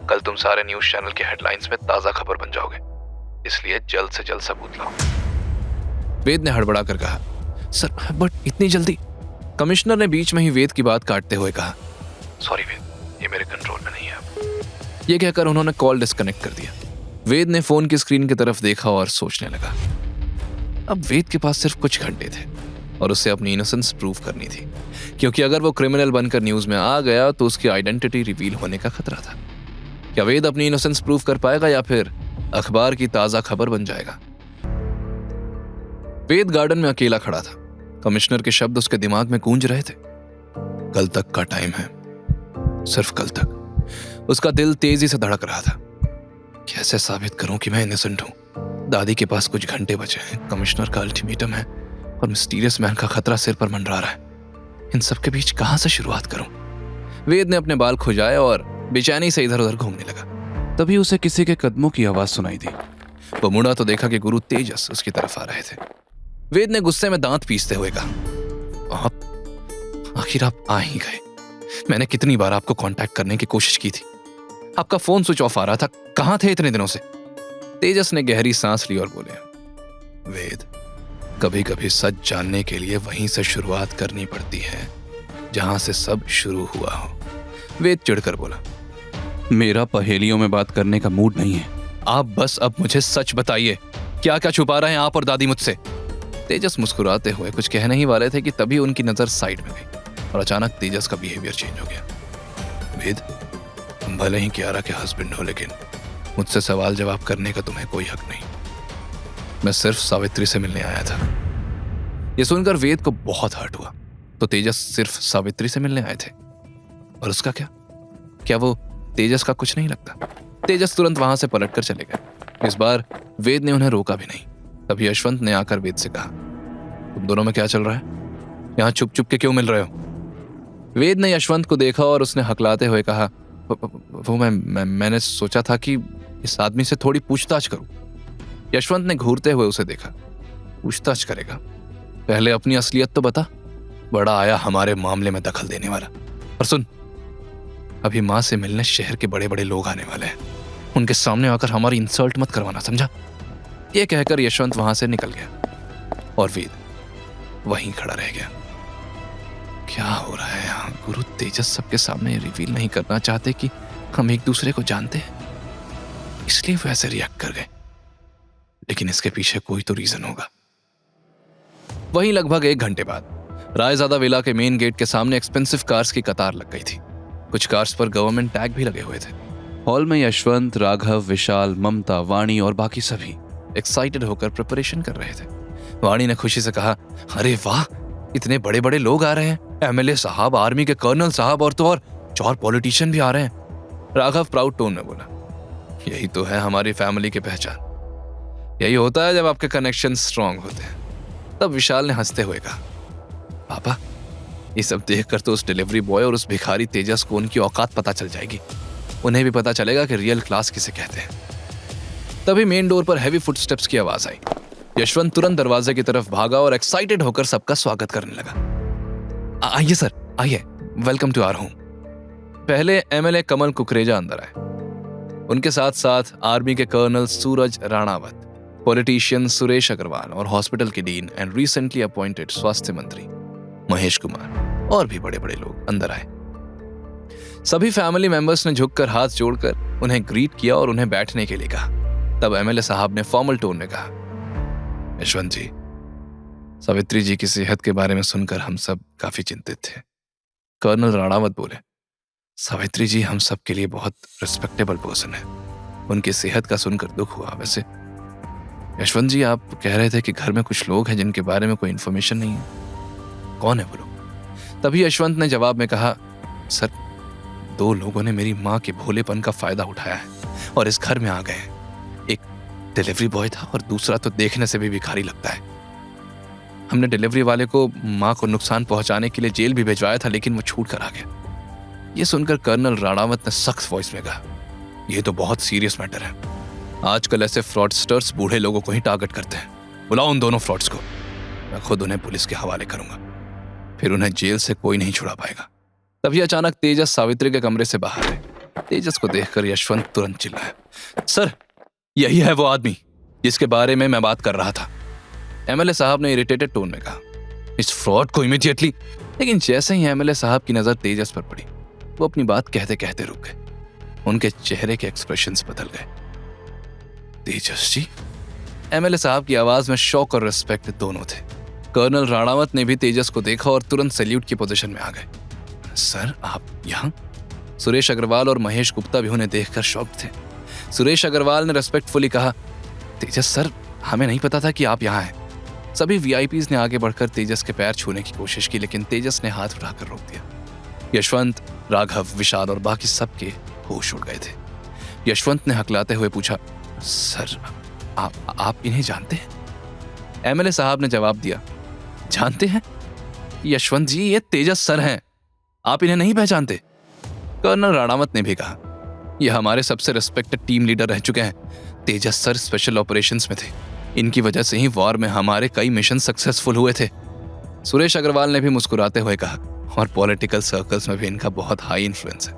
कल तुम सारे न्यूज चैनल के हेडलाइंस में ताजा खबर बन जाओगे, इसलिए जल्द से जल्द सबूत लाओ। वेद ने हड़बड़ा कर कहा, सर बट इतनी जल्दी? कमिश्नर ने बीच में ही वेद की बात काटते हुए कहा, सॉरी वेद, ये मेरे कंट्रोल में नहीं है अब। ये कहकर उन्होंने कॉल डिस्कनेक्ट कर दिया। वेद ने फोन की स्क्रीन की तरफ देखा और सोचने लगा। अब वेद के पास सिर्फ कुछ घंटे थे और उसे अपनी इनोसेंस प्रूव करनी थी, क्योंकि अगर वो क्रिमिनल बनकर न्यूज में आ गया तो उसकी आइडेंटिटी रिवील होने का खतरा था। क्या वेद अपनी इनोसेंस प्रूव कर पाएगा या फिर अखबार की ताजा खबर बन जाएगा? वेद गार्डन में अकेला खड़ा था। कमिश्नर के शब्द उसके दिमाग में गूंज रहे थे। कल तक का टाइम है, सिर्फ कल तक। उसका दिल तेजी से धड़क रहा था। कैसे साबित करूं कि मैं इनोसेंट हूं? दादी के पास कुछ घंटे बचे हैं, कमिश्नर का अल्टीमेटम है और मिस्टीरियस मैन का खतरा सिर पर मंडरा रहा है। इन सब के बीच कहां से शुरुआत करूं? वेद ने अपने बाल खुजाए और बेचैनी से इधर उधर घूमने लगा। तभी उसे किसी के कदमों की आवाज सुनाई दी। वो मुड़ा तो देखा कि गुरु तेजस उसकी तरफ आ रहे थे। वेद ने गुस्से में दांत पीसते हुए कहा, आप आखिर आप आ ही गए। मैंने कितनी बार आपको कांटेक्ट करने की कोशिश की थी, आपका फोन स्विच ऑफ आ रहा था। कहां थे इतने दिनों से? तेजस ने गहरी सांस ली और बोले, वेद, कभी कभी सच जानने के लिए वहीं से शुरुआत करनी पड़ती है जहां से सब शुरू हुआ हो। वेद चिढ़कर बोला, मेरा पहेलियों में बात करने का मूड नहीं है। आप बस अब मुझे सच बताइए, क्या क्या छुपा रहे हैं आप और दादी मुझसे? तेजस मुस्कुराते हुए कुछ कहने ही वाले थे कि तभी उनकी नजर साइड में गई और अचानक तेजस का बिहेवियर चेंज हो गया। वेद, तुम भले ही कियारा के हस्बैंड हो, लेकिन मुझसे सवाल जवाब करने का तुम्हें कोई हक नहीं। मैं सिर्फ सावित्री से मिलने आया था। यह सुनकर वेद को बहुत हर्ट हुआ। तो तेजस सिर्फ सावित्री से मिलने आए थे और उसका क्या वो तेजस का कुछ नहीं लगता? तेजस तुरंत वहां से पलटकर चले गए। इस बार वेद ने उन्हें रोका भी नहीं। तभी यशवंत ने आकर वेद से कहा, तुम दोनों में क्या चल रहा है? यहां चुप चुप के क्यों मिल रहे हो? वेद ने यशवंत को देखा और उसने हकलाते हुए कहा, वो मैंने सोचा था कि इस आदमी से थोड़ी पूछताछ करूं। यशवंत ने घूरते हुए उसे देखा। पूछताछ करेगा? पहले अपनी असलियत तो बता। बड़ा आया हमारे मामले में दखल देने वाला। और सुन, अभी मां से मिलने शहर के बड़े बड़े लोग आने वाले हैं। उनके सामने आकर हमारी इंसल्ट मत करवाना, समझा? यह कहकर यशवंत वहां से निकल गया और वेद वहीं खड़ा रह गया। क्या हो रहा है यहाँ? गुरु तेजस सबके सामने रिवील नहीं करना चाहते कि हम एक दूसरे को जानते हैं, इसलिए वो ऐसे रिएक्ट कर गए। लेकिन इसके पीछे कोई तो रीजन होगा। वहीं लगभग 1 घंटे बाद रायजादा विला के मेन गेट के सामने एक्सपेंसिव कार्स की कतार लग गई थी। कुछ कार्स पर गवर्नमेंट टैग भी लगे हुए थे। हॉल में यशवंत, राघव, विशाल, ममता, वाणी और बाकी सभी एक्साइटेड होकर प्रिपरेशन कर रहे थे। वाणी ने खुशी से कहा, अरे वाह, इतने बड़े बड़े लोग आ रहे हैं। एमएलए साहब, आर्मी के कर्नल साहब और तो और 4 पॉलिटिशियन भी आ रहे हैं। राघव प्राउड टोन में बोला, यही तो है हमारी फैमिली की पहचान। यही होता है जब आपके कनेक्शन स्ट्रांग होते हैं। तब विशाल ने हंसते हुए कहा, पापा, ये सब देखकर तो उस डिलीवरी बॉय और उस भिखारी तेजस को उनकी औकात पता चल जाएगी। उन्हें भी पता चलेगा कि रियल क्लास किसे कहते हैं। तभी मेन डोर पर हैवी फुटस्टेप्स की आवाज आई। यशवंत तुरंत दरवाजे की तरफ भागा और एक्साइटेड होकर सबका स्वागत करने लगा। आइए सर, आइए, वेलकम टू आवर होम। पहले एमएलए कमल कुकरेजा अंदर आए। उनके साथ साथ आर्मी के कर्नल सूरज राणावत, पॉलिटिशियन सुरेश अग्रवाल और हॉस्पिटल के डीन एंड रिसेंटली अपॉइंटेड स्वास्थ्य मंत्री महेश कुमार और भी बड़े बड़े लोग अंदर आए। सभी फैमिली मेंबर्स ने झुककर हाथ जोड़कर उन्हें ग्रीट किया और उन्हें बैठने के लिए कहा। तब एमएलए साहब ने फॉर्मल टोन में कहा, यशवंत जी, सावित्री जी की सेहत के बारे में सुनकर हम सब काफी चिंतित थे। कर्नल राणावत बोले, सावित्री जी हम सब के लिए बहुत रिस्पेक्टेबल पर्सन है। उनकी सेहत का सुनकर दुख हुआ। वैसे यशवंत जी, आप कह रहे थे कि घर में कुछ लोग हैं जिनके बारे में कोई इन्फॉर्मेशन नहीं है। कौन है वो लोग? तभी यशवंत ने जवाब में कहा, सर, 2 लोगों ने मेरी माँ के भोलेपन का फायदा उठाया है और इस घर में आ गए हैं। एक डिलीवरी बॉय था और दूसरा तो देखने से भी भिखारी लगता है। हमने डिलीवरी वाले को माँ को नुकसान पहुंचाने के लिए जेल भी भिजवाया था, लेकिन वो छूट कर आ गया। ये सुनकर कर्नल राणावत ने सख्त वॉइस में कहा, यह तो बहुत सीरियस मैटर है। आजकल ऐसे फ्रॉडस्टर्स बूढ़े लोगों को ही टारगेट करते हैं। बुलाओ उन दोनों फ्रॉड्स को, मैं खुद उन्हें पुलिस के हवाले करूंगा, फिर उन्हें जेल से कोई नहीं छुड़ा पाएगा। तभी अचानक तेजस सावित्री के कमरे से बाहर आए। तेजस को देखकर यशवंत तुरंत चिल्लाया, सर यही है वो आदमी जिसके बारे में मैं बात कर रहा था। एमएलए साहब ने इरिटेटेड टोन में कहा, इस फ्रॉड को इमीडिएटली। लेकिन जैसे ही एमएलए साहब की नजर तेजस पर पड़ी, वो अपनी बात कहते कहते रुक गए। उनके चेहरे के एक्सप्रेशंस बदल गए। तेजस जी? एमएलए साहब की आवाज में शॉक और रिस्पेक्ट दोनों थे। कर्नल राणावत ने भी तेजस को देखा और तुरंत सैल्यूट की पोजीशन में आ गए। सर आप यहाँ? सुरेश अग्रवाल और महेश गुप्ता भी उन्हें देखकर शॉक्ड थे। सुरेश अग्रवाल ने रेस्पेक्टफुली कहा, तेजस सर, हमें नहीं पता था कि आप यहाँ हैं। सभी वीआईपीज ने आगे बढ़कर तेजस के पैर छूने की कोशिश की, लेकिन तेजस ने हाथ उठाकर रोक दिया। यशवंत, राघव, विशाल और बाकी सबके होश उड़ गए थे। यशवंत ने हकलाते हुए पूछा, सर आप इन्हें जानते हैं? एमएलए साहब ने जवाब दिया, जानते हैं? यशवंत जी, ये तेजस सर हैं, आप इन्हें नहीं पहचानते? कर्नल राणावत ने भी कहा, यह हमारे सबसे रिस्पेक्टेड टीम लीडर रह चुके हैं। तेजस सर स्पेशल ऑपरेशंस में थे, इनकी वजह से ही वॉर में हमारे कई मिशन सक्सेसफुल हुए थे। सुरेश अग्रवाल ने भी मुस्कुराते हुए कहा, और पॉलिटिकल सर्कल्स में भी इनका बहुत हाई इन्फ्लुएंस है।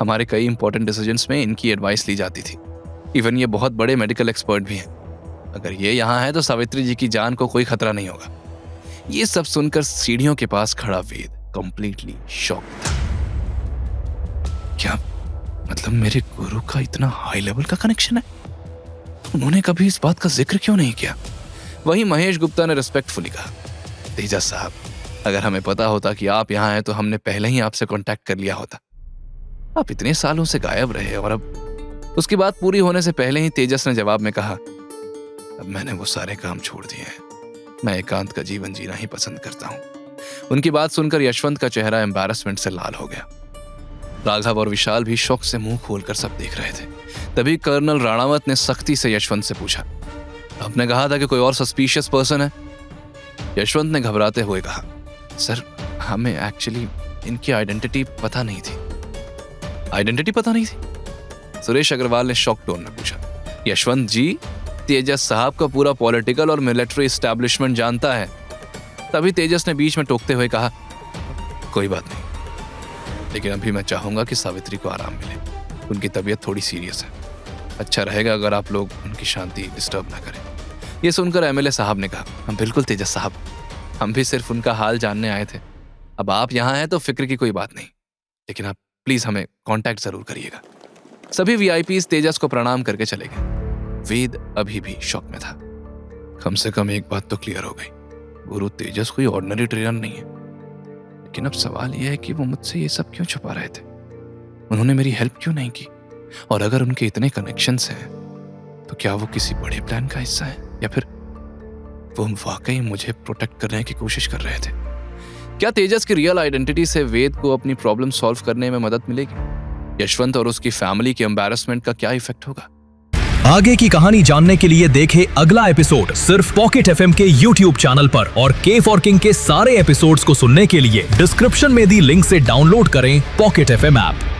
हमारे कई इंपॉर्टेंट डिसीजंस में इनकी एडवाइस ली जाती थी। इवन ये बहुत बड़े मेडिकल एक्सपर्ट भी हैं। अगर ये यहाँ है तो सावित्री जी की जान को कोई खतरा नहीं होगा। ये सब सुनकर सीढ़ियों के पास खड़ा वेद कंप्लीटली शॉक था। क्या मतलब मेरे गुरु का इतना हाई लेवल का कनेक्शन है? उन्होंने कभी इस बात का जिक्र क्यों नहीं किया? वहीं महेश गुप्ता ने रिस्पेक्टफुली कहा, तेजस साहब, अगर हमें पता होता कि आप यहाँ हैं तो हमने पहले ही आपसे कांटेक्ट कर लिया होता। आप इतने सालों से गायब रहे और अब। उसकी बात पूरी होने से पहले ही तेजस ने जवाब में कहा, अब मैंने वो सारे काम छोड़ दिए हैं। मैं एकांत का जीवन जीना ही पसंद करता हूँ। उनकी बात सुनकर यशवंत का चेहरा एम्बैरेसमेंट से लाल हो गया। राघव और विशाल भी शौक से मुंह खोलकर सब देख रहे थे। तभी कर्नल राणावत ने सख्ती से यशवंत से पूछा, आपने कहा था कि कोई और सस्पिशियस पर्सन है? यशवंत ने घबराते हुए कहा, सर हमें एक्चुअली इनकी आइडेंटिटी पता नहीं थी। आइडेंटिटी पता नहीं थी? सुरेश अग्रवाल ने शॉक टोन में पूछा। यशवंत जी, तेजस साहब का पूरा पॉलिटिकल और मिलिट्री एस्टैब्लिशमेंट जानता है। तभी तेजस ने बीच में टोकते हुए कहा, कोई बात नहीं, लेकिन अभी मैं चाहूंगा कि सावित्री को आराम मिले। उनकी तबीयत थोड़ी सीरियस है। अच्छा रहेगा अगर आप लोग उनकी शांति डिस्टर्ब ना करें। यह सुनकर एमएलए साहब ने कहा, हम बिल्कुल तेजस साहब, हम भी सिर्फ उनका हाल जानने आए थे। अब आप यहाँ हैं तो फिक्र की कोई बात नहीं, लेकिन आप प्लीज हमें कांटेक्ट जरूर करिएगा। सभी वीआईपीज तेजस को प्रणाम करके चले गए। वेद अभी भी शॉक में था। कम से कम एक बात तो क्लियर हो गई, गुरु तेजस कोई ऑर्डिनरी ट्रेनर नहीं है। लेकिन अब सवाल यह है कि वो मुझसे ये सब क्यों छुपा रहे थे? उन्होंने मेरी हेल्प क्यों नहीं की? और अगर उनके इतने कनेक्शंस हैं तो क्या वो किसी बड़े प्लान का हिस्सा है, या फिर वो वाकई मुझे प्रोटेक्ट करने की कोशिश कर रहे थे? क्या तेजस की रियल आइडेंटिटी से वेद को अपनी प्रॉब्लम सॉल्व करने में मदद मिलेगी? यशवंत और उसकी फैमिली के एम्बैरेसमेंट का क्या इफेक्ट होगा? आगे की कहानी जानने के लिए देखें अगला एपिसोड सिर्फ पॉकेट एफएम के यूट्यूब चैनल पर, और के फॉर किंग के सारे एपिसोड्स को सुनने के लिए डिस्क्रिप्शन में दी लिंक से डाउनलोड करें पॉकेट एफएम ऐप।